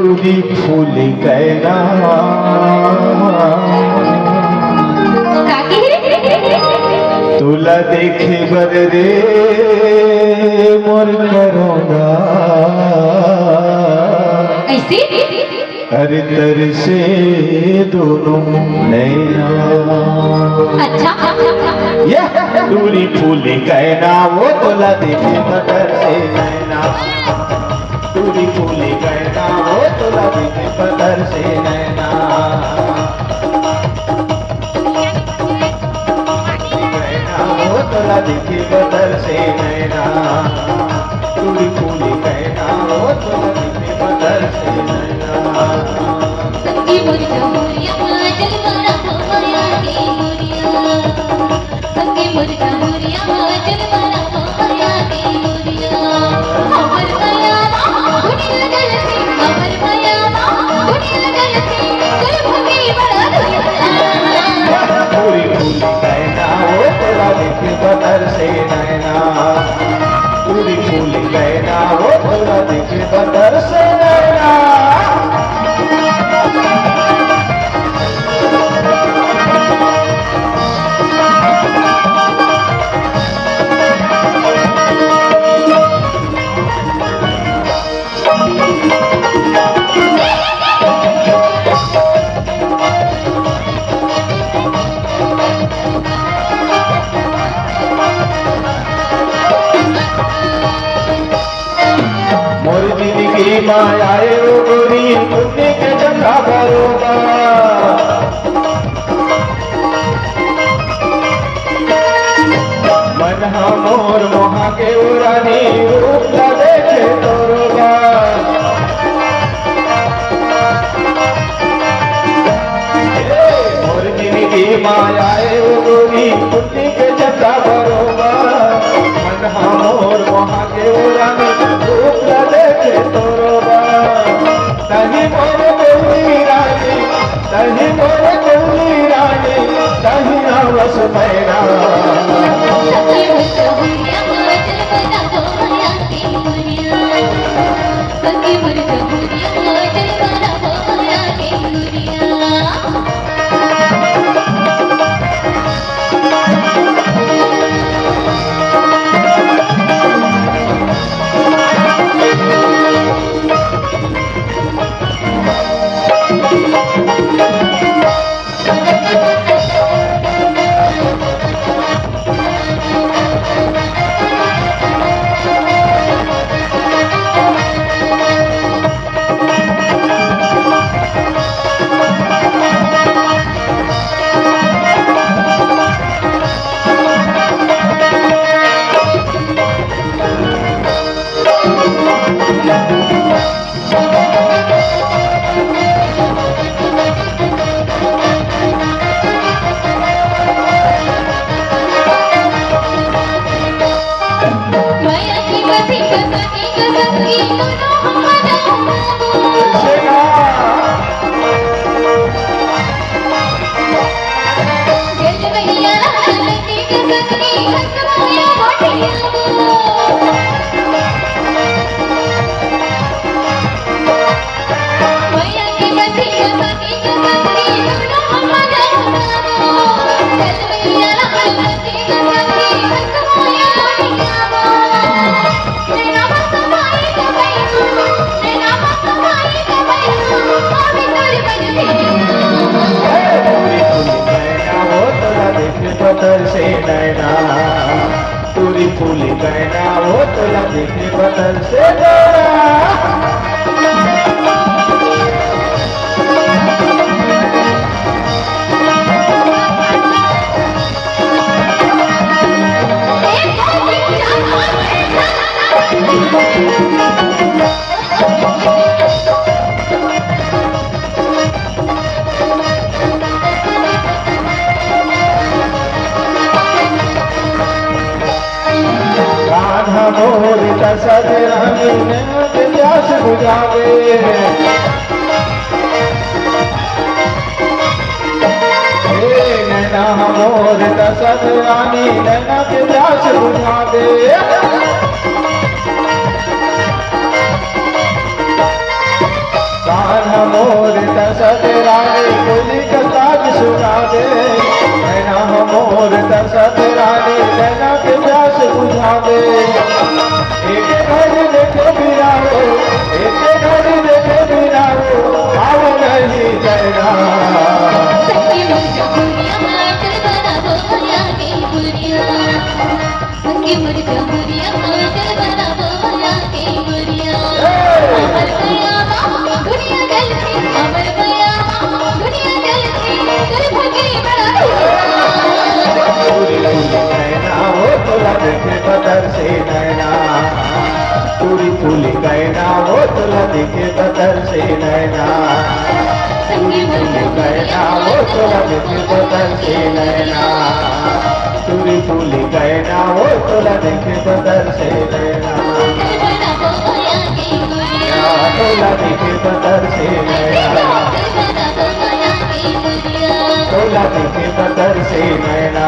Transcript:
तुरी फूल कैरा तुला देखे बर रे मोर करोना अरे तरसे दोनों नैना। अच्छा ये तुरी फूल कहना वो तुला देखे बदर से नैना। तुरी फूल कहना वो तुला देखे बदर से नैना। कहना वो तुला देखे बदर से नैना। तुरी फूल कहना वो तुला देखे बदर से नैना। संगी मोरी जमुरिया जलवारा भोया के मोरिया संगी मोरी जमुरिया जलवारा भोया के मोरिया हमर माया दुनिया गलती हमर माया दुनिया गलती कर भगी बड़ा दुनिया। पूरी फूल कहना वो तेरा देखे बदर से नैना। पूरी फूल कहना वो तेरा देखे बदर से नैना। मायाए ओ गोरी तुमने के जगह बरोबा मन मोर मोहा के उरानी रूप ला देखे तोरोबा। मोर जिंदगी मायाए ओ गोरी तुमने के जगह बरोबा मन मोर मोहा के उरानी रूप ला देखे तोरोबा। तही मोर गौरी रानी तही मोर गौरी रानी तही आवस पैरा। संगी मोरी जमुरिया जलवारा भोया के मोरिया संगी मोरी जमुरिया जलवारा भोया के मोरिया। बदर से नैना। तुरी फूल कहना वो तुला देखे बदर से नैना। मोर दशरथ रानी ने प्यास बुझावे नैना मोर दशरथ रानी नैना प्यास बुझावे। घड़ी देखे बिना हो, एक घड़ी देखे बिना हो, आव नहीं चैना। संगी मुर्गा बुरिया माटर बनावो माया के बुरिया, संगी मुर्गा बुरिया माटर बनावो माया के बुरिया। अमर भैया दुनिया गलती, अमर भैया दुनिया गलती, तेरे भगरी बड़ा पूरी फूली कहना हो तोला देखे बदर से नैना, पूरी फूली कहना हो तोला देखे बदर से नैना, संगी मुर्गा कहना हो तोला देखे बदर से नैना, पूरी फूली कहना हो तोला देखे बदर से नैना, बनावो माया के बुरिया, तोला देखे बदर से नैना, बनावो माया के बुरिया, तोला देखे बदर से नैना।